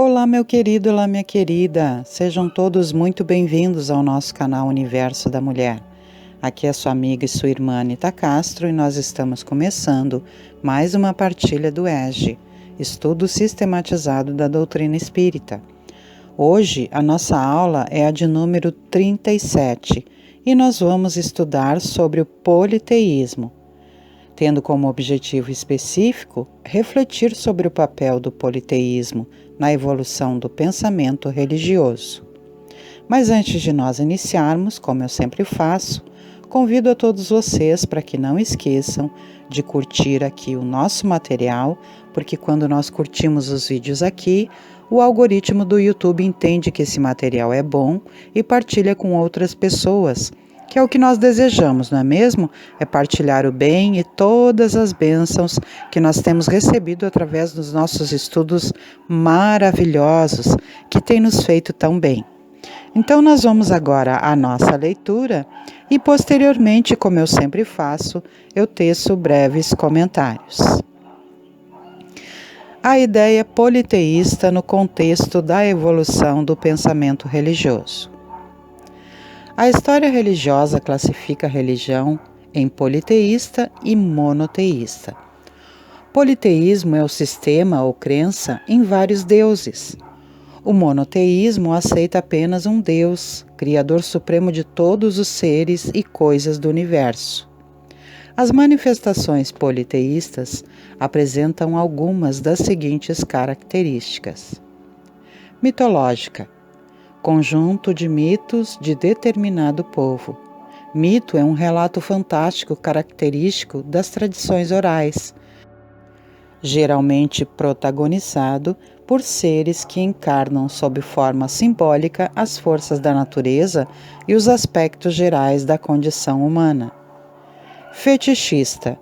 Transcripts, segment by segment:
Olá, meu querido, olá, minha querida. Sejam todos muito bem-vindos ao nosso canal Universo da Mulher. Aqui é sua amiga e sua irmã Anita Castro e nós estamos começando mais uma partilha do ESG, Estudo Sistematizado da Doutrina Espírita. Hoje, a nossa aula é a de número 37 e nós vamos estudar sobre o politeísmo, tendo como objetivo específico refletir sobre o papel do politeísmo na evolução do pensamento religioso. Mas antes de nós iniciarmos, como eu sempre faço, convido a todos vocês para que não esqueçam de curtir aqui o nosso material, porque quando nós curtimos os vídeos aqui, o algoritmo do YouTube entende que esse material é bom e partilha com outras pessoas, que é o que nós desejamos, não é mesmo? É partilhar o bem e todas as bênçãos que nós temos recebido através dos nossos estudos maravilhosos, que têm nos feito tão bem. Então, nós vamos agora à nossa leitura e, posteriormente, como eu sempre faço, eu teço breves comentários. A ideia politeísta no contexto da evolução do pensamento religioso. A história religiosa classifica a religião em politeísta e monoteísta. Politeísmo é o sistema ou crença em vários deuses. O monoteísmo aceita apenas um Deus, Criador Supremo de todos os seres e coisas do universo. As manifestações politeístas apresentam algumas das seguintes características. Mitológica. Conjunto de mitos de determinado povo. Mito é um relato fantástico característico das tradições orais, geralmente protagonizado por seres que encarnam sob forma simbólica as forças da natureza e os aspectos gerais da condição humana. Fetichista,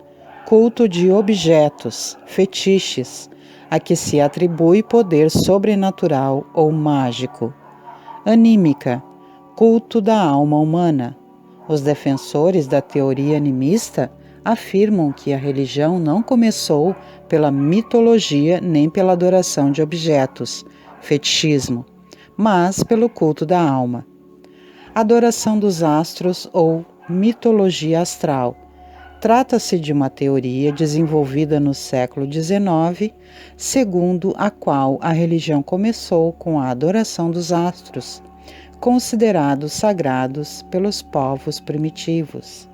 culto de objetos, fetiches, a que se atribui poder sobrenatural ou mágico. Anímica, culto da alma humana. Os defensores da teoria animista afirmam que a religião não começou pela mitologia nem pela adoração de objetos, fetichismo, mas pelo culto da alma. Adoração dos astros ou mitologia astral. Trata-se de uma teoria desenvolvida no século XIX, segundo a qual a religião começou com a adoração dos astros, considerados sagrados pelos povos primitivos.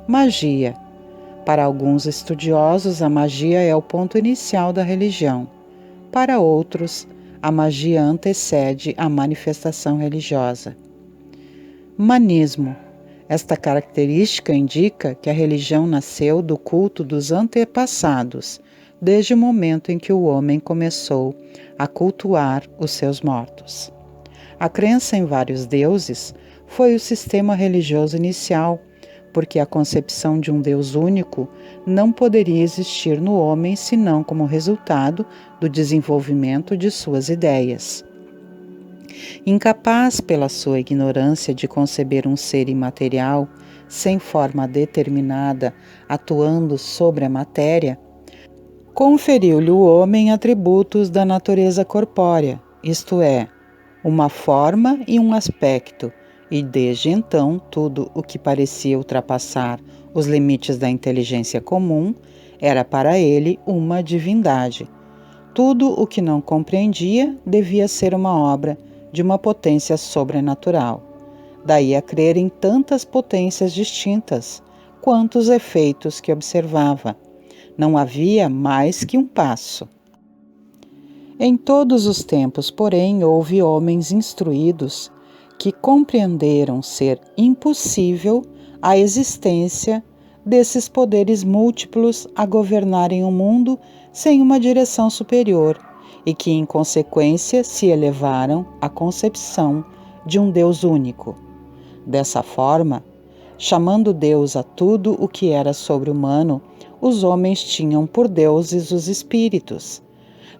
Magia. Para alguns estudiosos, a magia é o ponto inicial da religião. Para outros, a magia antecede a manifestação religiosa. Manismo. Esta característica indica que a religião nasceu do culto dos antepassados, desde o momento em que o homem começou a cultuar os seus mortos. A crença em vários deuses foi o sistema religioso inicial, porque a concepção de um Deus único não poderia existir no homem senão como resultado do desenvolvimento de suas ideias. Incapaz pela sua ignorância de conceber um ser imaterial, sem forma determinada, atuando sobre a matéria, conferiu-lhe o homem atributos da natureza corpórea, isto é, uma forma e um aspecto, e desde então tudo o que parecia ultrapassar os limites da inteligência comum era para ele uma divindade. Tudo o que não compreendia devia ser uma obra de uma potência sobrenatural. Daí a crer em tantas potências distintas, quanto os efeitos que observava. Não havia mais que um passo. Em todos os tempos, porém, houve homens instruídos que compreenderam ser impossível a existência desses poderes múltiplos a governarem o mundo sem uma direção superior e que, em consequência, se elevaram à concepção de um Deus único. Dessa forma, chamando Deus a tudo o que era sobre-humano, os homens tinham por deuses os espíritos.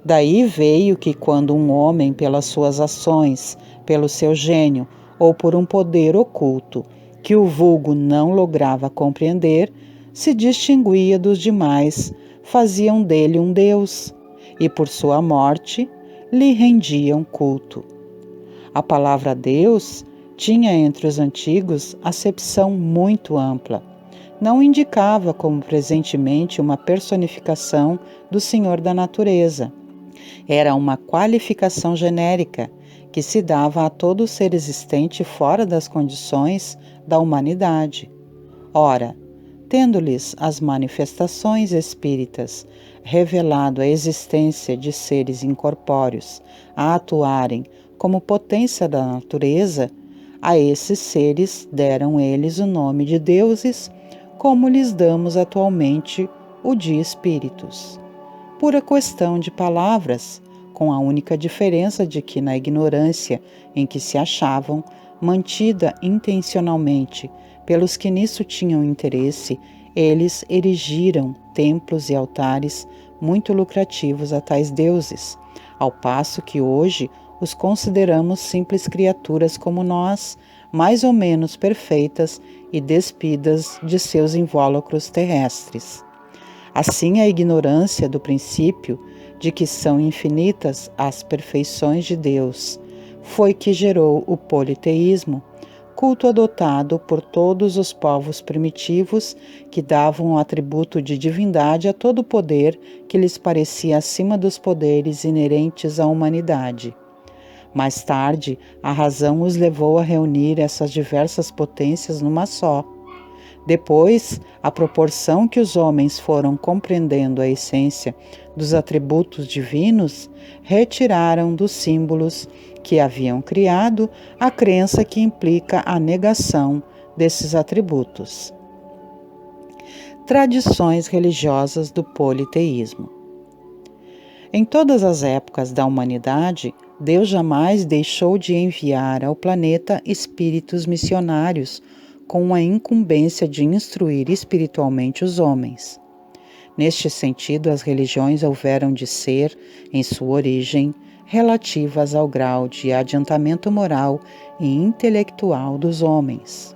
Daí veio que quando um homem, pelas suas ações, pelo seu gênio ou por um poder oculto, que o vulgo não lograva compreender, se distinguia dos demais, faziam dele um Deus, e por sua morte lhe rendiam culto. A palavra Deus tinha entre os antigos acepção muito ampla. Não indicava como presentemente uma personificação do Senhor da natureza. Era uma qualificação genérica que se dava a todo ser existente fora das condições da humanidade. Ora, tendo-lhes as manifestações espíritas revelado a existência de seres incorpóreos a atuarem como potência da natureza, a esses seres deram eles o nome de deuses, como lhes damos atualmente o de espíritos. Pura questão de palavras, com a única diferença de que, na ignorância em que se achavam, mantida intencionalmente pelos que nisso tinham interesse, eles erigiram templos e altares muito lucrativos a tais deuses, ao passo que hoje os consideramos simples criaturas como nós, mais ou menos perfeitas e despidas de seus invólucros terrestres. Assim, a ignorância do princípio de que são infinitas as perfeições de Deus foi que gerou o politeísmo, culto adotado por todos os povos primitivos que davam o atributo de divindade a todo poder que lhes parecia acima dos poderes inerentes à humanidade. Mais tarde, a razão os levou a reunir essas diversas potências numa só. Depois, à proporção que os homens foram compreendendo a essência dos atributos divinos, retiraram dos símbolos que haviam criado a crença que implica a negação desses atributos. Tradições religiosas do politeísmo. Em todas as épocas da humanidade, Deus jamais deixou de enviar ao planeta espíritos missionários com a incumbência de instruir espiritualmente os homens. Neste sentido, as religiões houveram de ser, em sua origem, relativas ao grau de adiantamento moral e intelectual dos homens.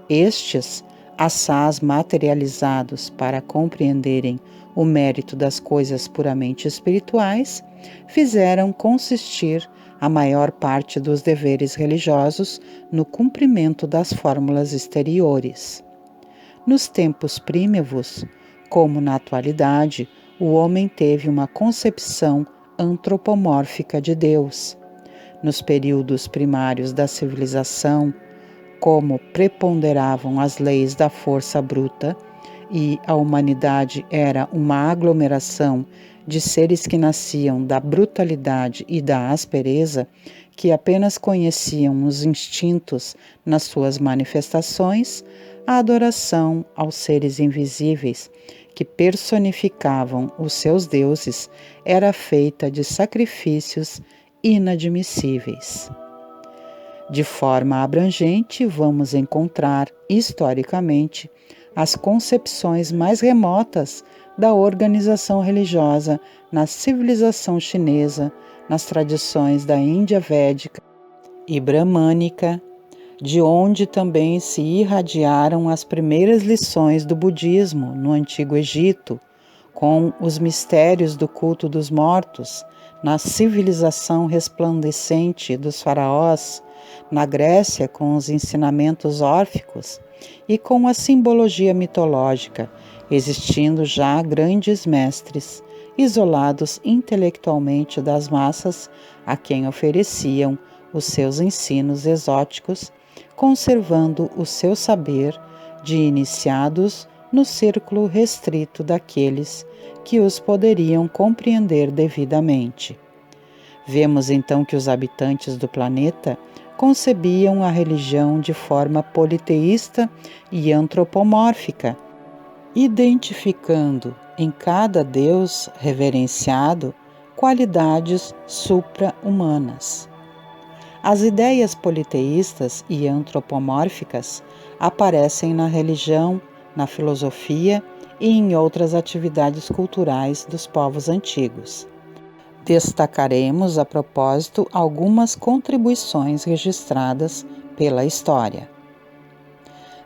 Estes, assaz materializados para compreenderem o mérito das coisas puramente espirituais, fizeram consistir a maior parte dos deveres religiosos no cumprimento das fórmulas exteriores. Nos tempos primevos, como na atualidade, o homem teve uma concepção antropomórfica de Deus. Nos períodos primários da civilização, como preponderavam as leis da força bruta e a humanidade era uma aglomeração de seres que nasciam da brutalidade e da aspereza, que apenas conheciam os instintos nas suas manifestações, a adoração aos seres invisíveis, que personificavam os seus deuses, era feita de sacrifícios inadmissíveis. De forma abrangente, vamos encontrar, historicamente, as concepções mais remotas da organização religiosa na civilização chinesa, nas tradições da Índia védica e bramânica, de onde também se irradiaram as primeiras lições do budismo no Antigo Egito, com os mistérios do culto dos mortos, na civilização resplandecente dos faraós, na Grécia com os ensinamentos órficos e com a simbologia mitológica, existindo já grandes mestres, isolados intelectualmente das massas, a quem ofereciam os seus ensinos exóticos, conservando o seu saber de iniciados no círculo restrito daqueles que os poderiam compreender devidamente. Vemos então que os habitantes do planeta concebiam a religião de forma politeísta e antropomórfica, identificando em cada deus reverenciado qualidades supra-humanas. As ideias politeístas e antropomórficas aparecem na religião, na filosofia e em outras atividades culturais dos povos antigos. Destacaremos, a propósito, algumas contribuições registradas pela história.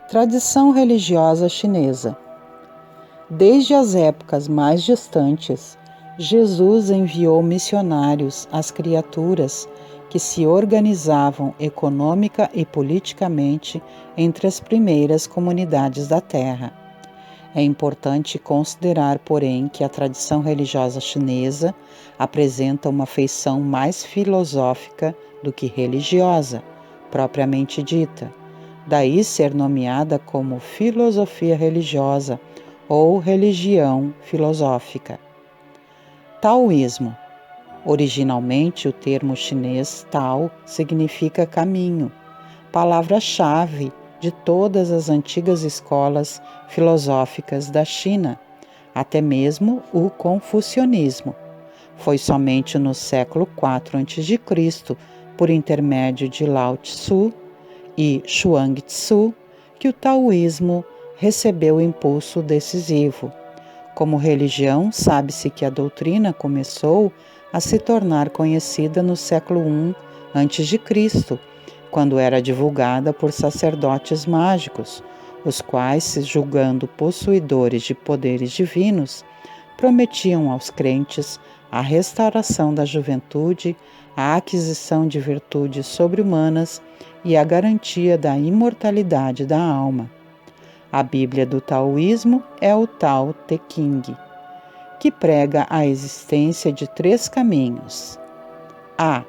Tradição religiosa chinesa. Desde as épocas mais distantes, Jesus enviou missionários às criaturas que se organizavam econômica e politicamente entre as primeiras comunidades da Terra. É importante considerar, porém, que a tradição religiosa chinesa apresenta uma feição mais filosófica do que religiosa, propriamente dita. Daí ser nomeada como filosofia religiosa ou religião filosófica. Taoísmo. Originalmente, o termo chinês Tao significa caminho, palavra-chave de todas as antigas escolas filosóficas da China, até mesmo o confucionismo. Foi somente no século IV a.C., por intermédio de Lao Tzu e Chuang-Tzu, que o taoísmo recebeu impulso decisivo. Como religião, sabe-se que a doutrina começou a se tornar conhecida no século I a.C., quando era divulgada por sacerdotes mágicos, os quais, se julgando possuidores de poderes divinos, prometiam aos crentes a restauração da juventude, a aquisição de virtudes sobre-humanas e a garantia da imortalidade da alma. A Bíblia do Taoísmo é o Tao Te Ching, que prega a existência de 3 caminhos. A.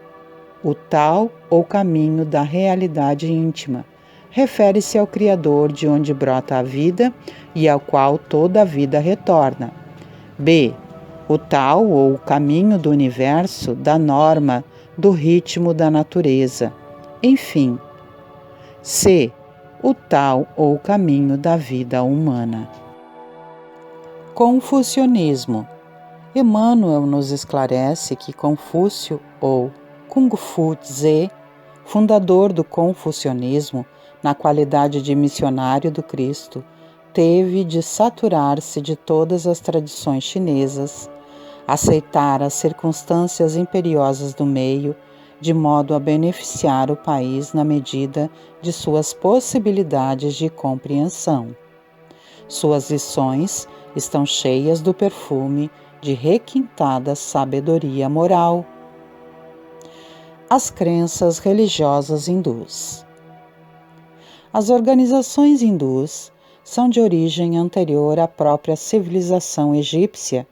O Tao, ou caminho da realidade íntima, refere-se ao Criador de onde brota a vida e ao qual toda a vida retorna. B. O Tao, ou caminho do universo, da norma, do ritmo da natureza. Enfim. C. O Tao, ou caminho da vida humana. Confucionismo. Emmanuel nos esclarece que Confúcio, ou Kung Fu Tze, fundador do confucionismo, na qualidade de missionário do Cristo, teve de saturar-se de todas as tradições chinesas, aceitar as circunstâncias imperiosas do meio, de modo a beneficiar o país na medida de suas possibilidades de compreensão. Suas lições estão cheias do perfume de requintada sabedoria moral. As crenças religiosas hindus. As organizações hindus são de origem anterior à própria civilização egípcia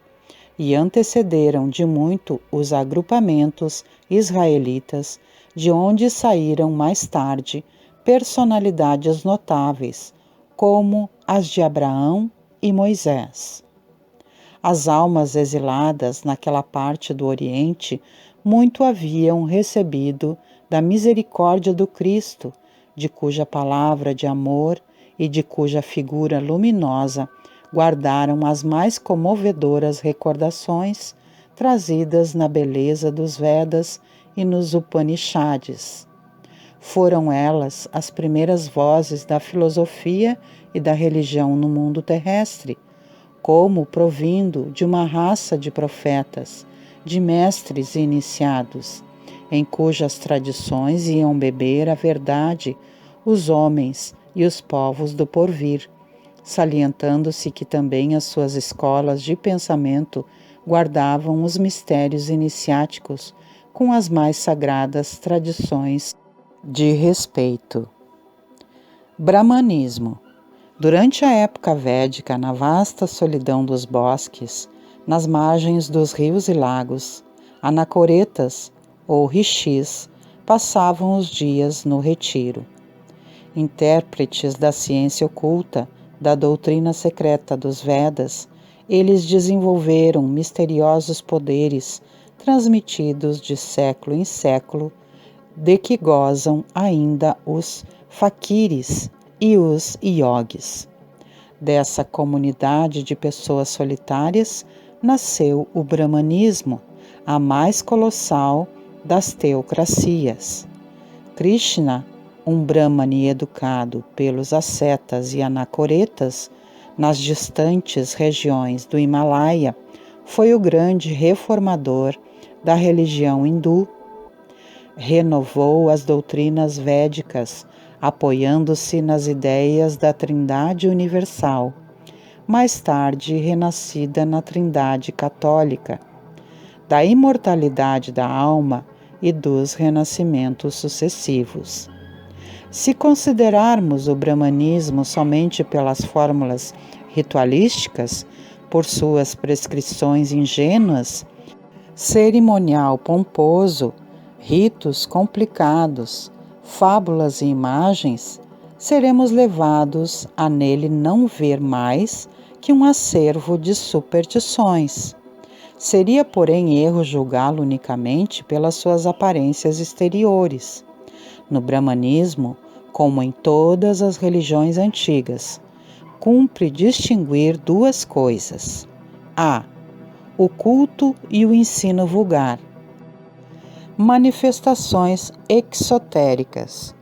e antecederam de muito os agrupamentos israelitas, de onde saíram mais tarde personalidades notáveis, como as de Abraão e Moisés. As almas exiladas naquela parte do Oriente muito haviam recebido da misericórdia do Cristo, de cuja palavra de amor e de cuja figura luminosa guardaram as mais comovedoras recordações trazidas na beleza dos Vedas e nos Upanishads. Foram elas as primeiras vozes da filosofia e da religião no mundo terrestre, como provindo de uma raça de profetas, de mestres iniciados, em cujas tradições iam beber a verdade os homens e os povos do porvir, salientando-se que também as suas escolas de pensamento guardavam os mistérios iniciáticos com as mais sagradas tradições de respeito. Brahmanismo. Durante a época védica, na vasta solidão dos bosques, nas margens dos rios e lagos, anacoretas ou rishis passavam os dias no retiro. Intérpretes da ciência oculta, da doutrina secreta dos Vedas, eles desenvolveram misteriosos poderes transmitidos de século em século, de que gozam ainda os faquires e os yogis. Dessa comunidade de pessoas solitárias nasceu o Brahmanismo, a mais colossal das teocracias. Krishna, um Brahmane educado pelos ascetas e anacoretas nas distantes regiões do Himalaia, foi o grande reformador da religião hindu. Renovou as doutrinas védicas, apoiando-se nas ideias da Trindade Universal, mais tarde renascida na Trindade Católica, da imortalidade da alma e dos renascimentos sucessivos. Se considerarmos o brahmanismo somente pelas fórmulas ritualísticas, por suas prescrições ingênuas, cerimonial pomposo, ritos complicados, fábulas e imagens, seremos levados a nele não ver mais que um acervo de superstições. Seria, porém, erro julgá-lo unicamente pelas suas aparências exteriores. No brahmanismo, como em todas as religiões antigas, cumpre distinguir duas coisas: a. o culto e o ensino vulgar. Manifestações exotéricas,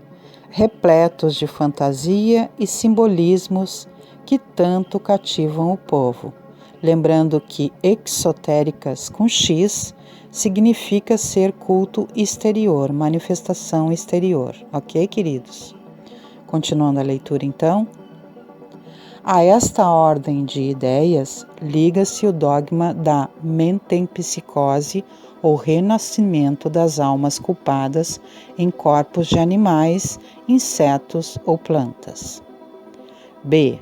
repletos de fantasia e simbolismos que tanto cativam o povo. Lembrando que exotéricas com X significa ser culto exterior, manifestação exterior. Ok, queridos? Continuando a leitura, então. A esta ordem de ideias liga-se o dogma da metempsicose ou renascimento das almas culpadas em corpos de animais, insetos ou plantas. B.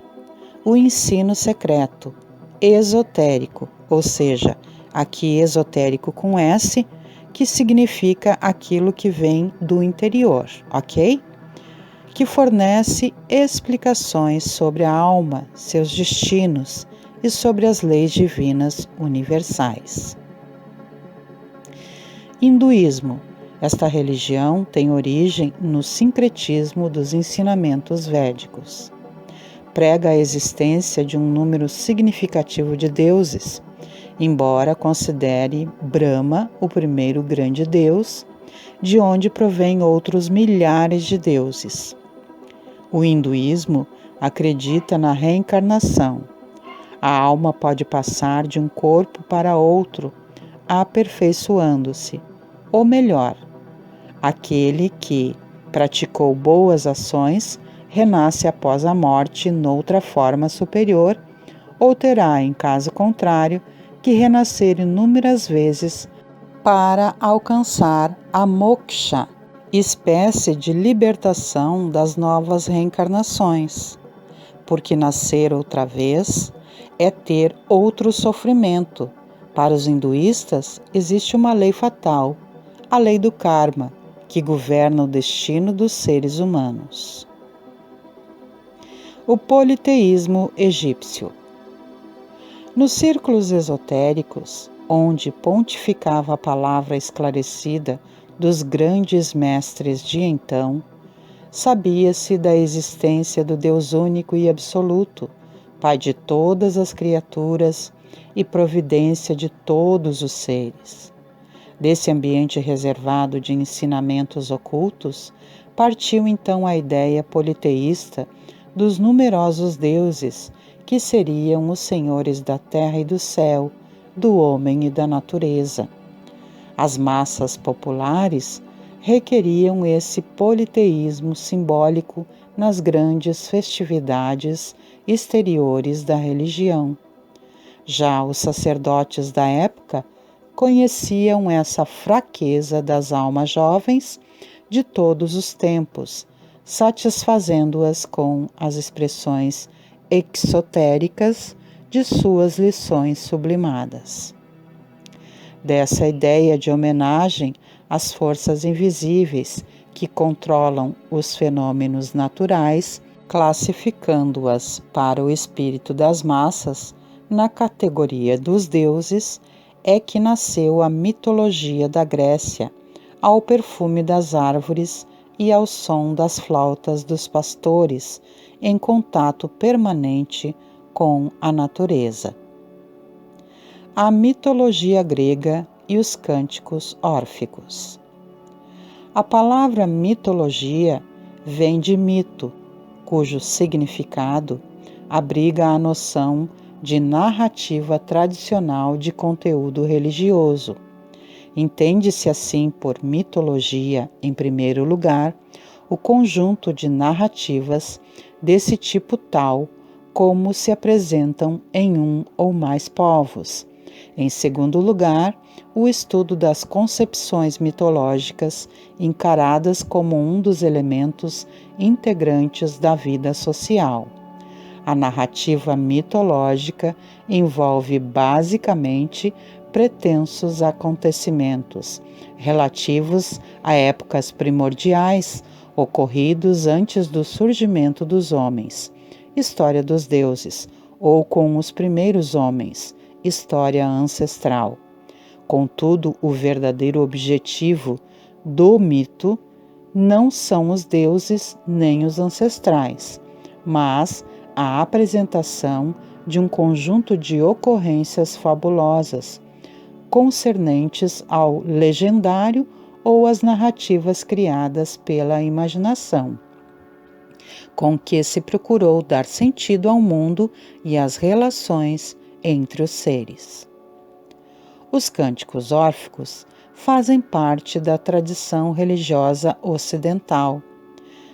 O ensino secreto, esotérico, ou seja, aqui esotérico com S, que significa aquilo que vem do interior, ok? Que fornece explicações sobre a alma, seus destinos e sobre as leis divinas universais. Hinduísmo. Esta religião tem origem no sincretismo dos ensinamentos védicos. Prega a existência de um número significativo de deuses, embora considere Brahma o primeiro grande deus, de onde provém outros milhares de deuses. O hinduísmo acredita na reencarnação. A alma pode passar de um corpo para outro, aperfeiçoando-se, ou melhor, aquele que praticou boas ações renasce após a morte noutra forma superior, ou terá, em caso contrário, que renascer inúmeras vezes para alcançar a moksha, espécie de libertação das novas reencarnações, porque nascer outra vez é ter outro sofrimento. Para os hinduístas, existe uma lei fatal, a lei do karma, que governa o destino dos seres humanos. O politeísmo egípcio. Nos círculos esotéricos, onde pontificava a palavra esclarecida dos grandes mestres de então, sabia-se da existência do Deus único e absoluto, Pai de todas as criaturas e providência de todos os seres. Desse ambiente reservado de ensinamentos ocultos, partiu então a ideia politeísta dos numerosos deuses, que seriam os senhores da terra e do céu, do homem e da natureza. As massas populares requeriam esse politeísmo simbólico nas grandes festividades exteriores da religião. Já os sacerdotes da época conheciam essa fraqueza das almas jovens de todos os tempos, satisfazendo-as com as expressões exotéricas de suas lições sublimadas. Dessa ideia de homenagem às forças invisíveis que controlam os fenômenos naturais, classificando-as para o espírito das massas na categoria dos deuses, é que nasceu a mitologia da Grécia, ao perfume das árvores e ao som das flautas dos pastores, em contato permanente com a natureza. A mitologia grega e os cânticos órficos. A palavra mitologia vem de mito, cujo significado abriga a noção de narrativa tradicional de conteúdo religioso. Entende-se assim por mitologia, em primeiro lugar, o conjunto de narrativas desse tipo tal como se apresentam em um ou mais povos, Em segundo lugar, o estudo das concepções mitológicas encaradas como um dos elementos integrantes da vida social. A narrativa mitológica envolve basicamente pretensos acontecimentos relativos a épocas primordiais ocorridos antes do surgimento dos homens, história dos deuses, ou com os primeiros homens, história ancestral. Contudo, o verdadeiro objetivo do mito não são os deuses nem os ancestrais, mas a apresentação de um conjunto de ocorrências fabulosas, concernentes ao legendário ou às narrativas criadas pela imaginação, com que se procurou dar sentido ao mundo e às relações entre os seres. Os cânticos órficos fazem parte da tradição religiosa ocidental.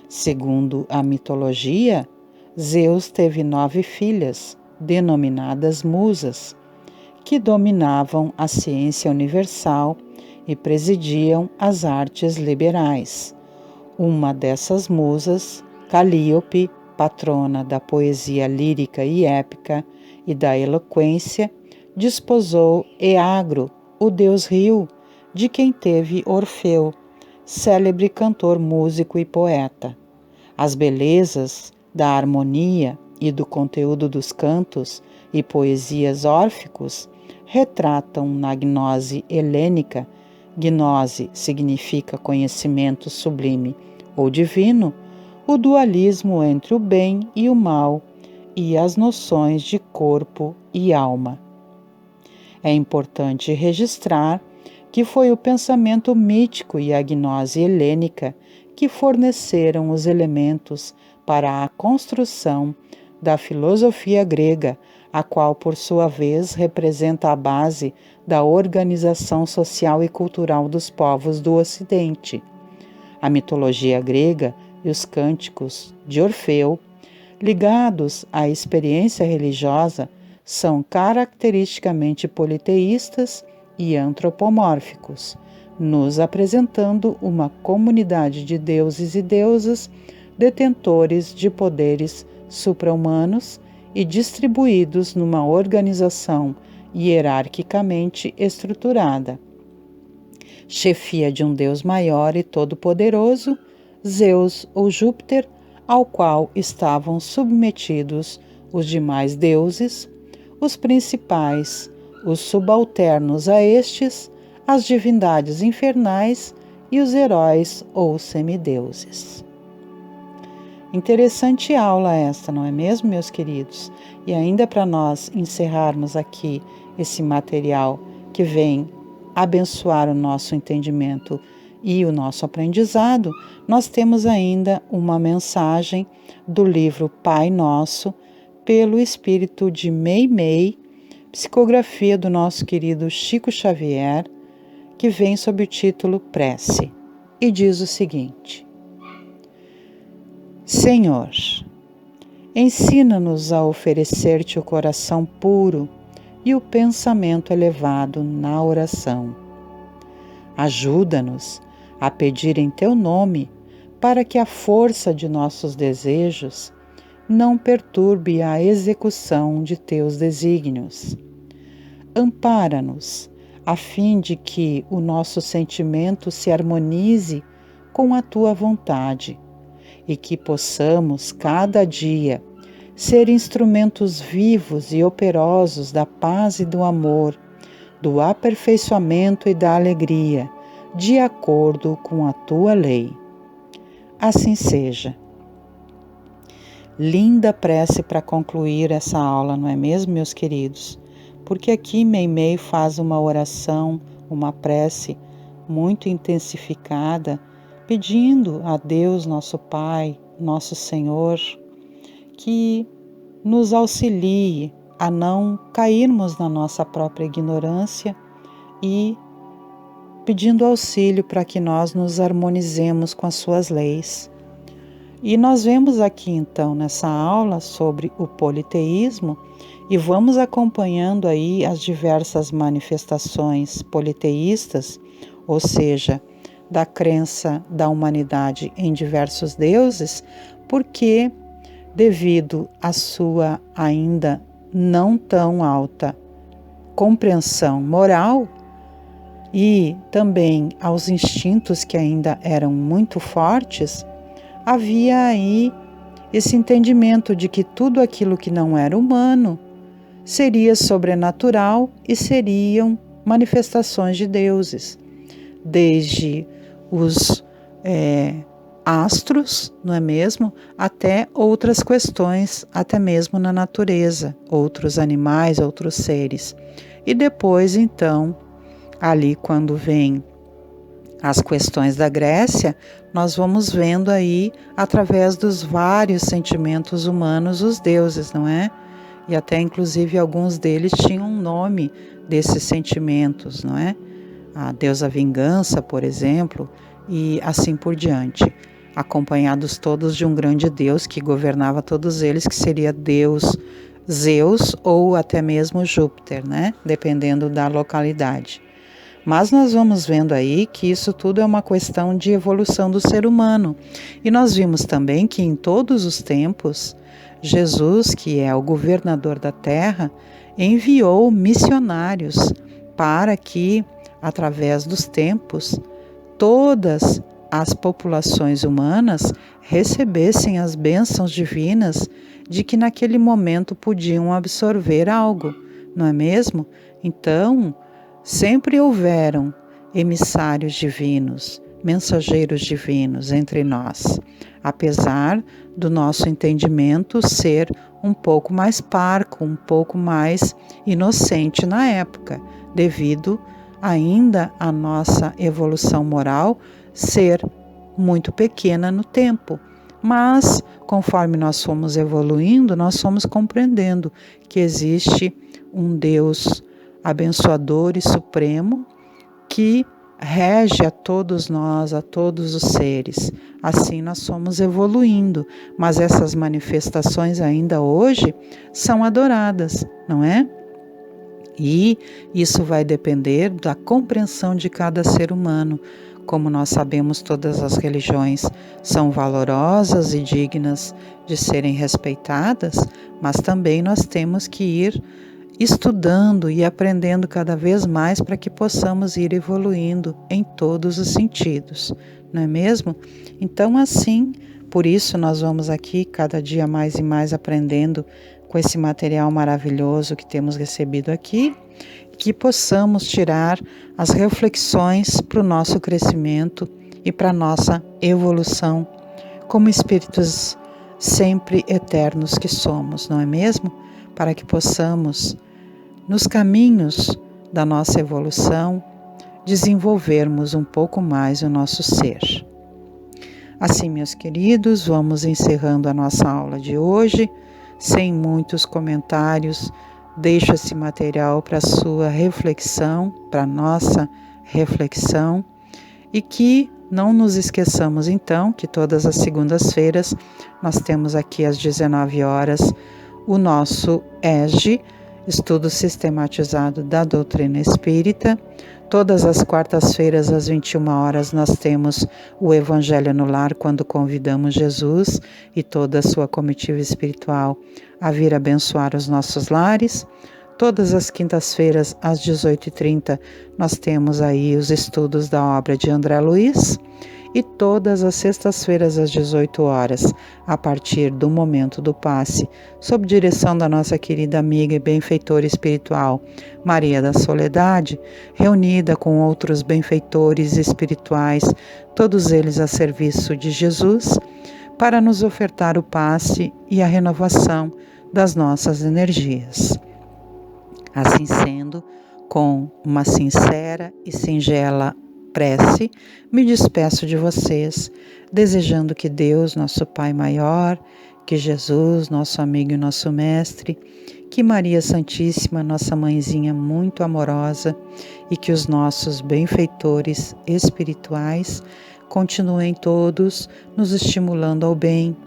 Segundo a mitologia, Zeus teve 9 filhas, denominadas musas, que dominavam a ciência universal e presidiam as artes liberais. Uma dessas musas, Calíope, patrona da poesia lírica e épica e da eloquência, desposou Eagro, o deus rio, de quem teve Orfeu, célebre cantor, músico e poeta. As belezas da harmonia e do conteúdo dos cantos e poesias órficos retratam na gnose helênica, gnose significa conhecimento sublime ou divino, o dualismo entre o bem e o mal e as noções de corpo e alma. É importante registrar que foi o pensamento mítico e a gnose helênica que forneceram os elementos para a construção da filosofia grega, a qual, por sua vez, representa a base da organização social e cultural dos povos do Ocidente. A mitologia grega e os cânticos de Orfeu, ligados à experiência religiosa, são caracteristicamente politeístas e antropomórficos, nos apresentando uma comunidade de deuses e deusas detentores de poderes supra-humanos e distribuídos numa organização hierarquicamente estruturada. Chefia de um Deus maior e todo-poderoso, Zeus ou Júpiter, ao qual estavam submetidos os demais deuses, os principais, os subalternos a estes, as divindades infernais e os heróis ou semideuses. Interessante aula esta, não é mesmo, meus queridos? E ainda para nós encerrarmos aqui esse material que vem abençoar o nosso entendimento e o nosso aprendizado, nós temos ainda uma mensagem do livro Pai Nosso, pelo espírito de Meimei, psicografia do nosso querido Chico Xavier, que vem sob o título Prece, e diz o seguinte: Senhor, ensina-nos a oferecer-te o coração puro e o pensamento elevado na oração. Ajuda-nos a pedir em teu nome para que a força de nossos desejos não perturbe a execução de teus desígnios. Ampara-nos, a fim de que o nosso sentimento se harmonize com a tua vontade e que possamos, cada dia, ser instrumentos vivos e operosos da paz e do amor, do aperfeiçoamento e da alegria, de acordo com a tua lei. Assim seja. Linda prece para concluir essa aula, não é mesmo, meus queridos? Porque aqui Meimei faz uma oração, uma prece muito intensificada, pedindo a Deus, nosso Pai, nosso Senhor, que nos auxilie a não cairmos na nossa própria ignorância e pedindo auxílio para que nós nos harmonizemos com as suas leis. E nós vemos aqui então nessa aula sobre o politeísmo E vamos acompanhando aí as diversas manifestações politeístas, ou seja, da crença da humanidade em diversos deuses, porque devido à sua ainda não tão alta compreensão moral e também aos instintos que ainda eram muito fortes, havia aí esse entendimento de que tudo aquilo que não era humano seria sobrenatural e seriam manifestações de deuses, desde os astros, não é mesmo? Até outras questões, até mesmo na natureza, outros animais, outros seres. E depois, então, ali quando vem as questões da Grécia, nós vamos vendo aí, através dos vários sentimentos humanos, os deuses, não é? E até, inclusive, alguns deles tinham um nome desses sentimentos, não é? A deusa vingança, por exemplo, e assim por diante. Acompanhados todos de um grande Deus que governava todos eles, que seria Deus Zeus ou até mesmo Júpiter, né? Dependendo da localidade. Mas nós vamos vendo aí que isso tudo é uma questão de evolução do ser humano. E nós vimos também que em todos os tempos, Jesus, que é o governador da terra, enviou missionários para que, através dos tempos, todas as populações humanas recebessem as bênçãos divinas de que naquele momento podiam absorver algo, não é mesmo? Então, sempre houveram emissários divinos, mensageiros divinos entre nós, apesar do nosso entendimento ser um pouco mais parco, um pouco mais inocente na época, devido ainda à nossa evolução moral ser muito pequena no tempo. Mas, conforme nós fomos evoluindo, nós fomos compreendendo que existe um Deus abençoador e supremo que rege a todos nós, a todos os seres. Assim nós fomos evoluindo, mas essas manifestações ainda hoje são adoradas, não é? E isso vai depender da compreensão de cada ser humano. Como nós sabemos, todas as religiões são valorosas e dignas de serem respeitadas, mas também nós temos que ir estudando e aprendendo cada vez mais para que possamos ir evoluindo em todos os sentidos, não é mesmo? Então, assim, por isso nós vamos aqui cada dia mais e mais aprendendo com esse material maravilhoso que temos recebido aqui, que possamos tirar as reflexões para o nosso crescimento e para a nossa evolução como espíritos sempre eternos que somos, não é mesmo? Para que possamos, nos caminhos da nossa evolução, desenvolvermos um pouco mais o nosso ser. Assim, meus queridos, vamos encerrando a nossa aula de hoje, sem muitos comentários. Deixo esse material para sua reflexão, para nossa reflexão, e que não nos esqueçamos então que todas as segundas-feiras nós temos aqui às 19 horas o nosso ESG, Estudo Sistematizado da Doutrina Espírita. Todas as quartas-feiras às 21 horas nós temos o Evangelho no Lar, quando convidamos Jesus e toda a sua comitiva espiritual a vir abençoar os nossos lares. Todas as quintas-feiras às 18h30 nós temos aí os estudos da obra de André Luiz. E todas as sextas-feiras às 18 horas, a partir do momento do passe, sob direção da nossa querida amiga e benfeitora espiritual, Maria da Soledade, reunida com outros benfeitores espirituais, todos eles a serviço de Jesus, para nos ofertar o passe e a renovação das nossas energias. Assim sendo, com uma sincera e singela prece, me despeço de vocês, desejando que Deus, nosso Pai maior, que Jesus, nosso amigo e nosso mestre, que Maria Santíssima, nossa mãezinha muito amorosa, e que os nossos benfeitores espirituais continuem todos nos estimulando ao bem,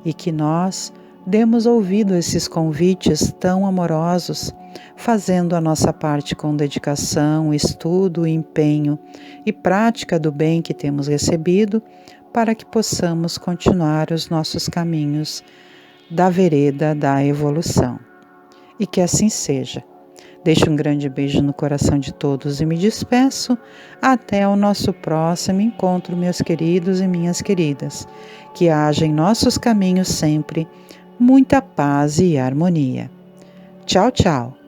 e que nós Demos ouvido a esses convites tão amorosos, fazendo a nossa parte com dedicação, estudo, empenho e prática do bem que temos recebido, para que possamos continuar os nossos caminhos da vereda da evolução. E que assim seja. Deixo um grande beijo no coração de todos e me despeço. Até o nosso próximo encontro, meus queridos e minhas queridas. Que haja em nossos caminhos sempre muita paz e harmonia. Tchau, tchau.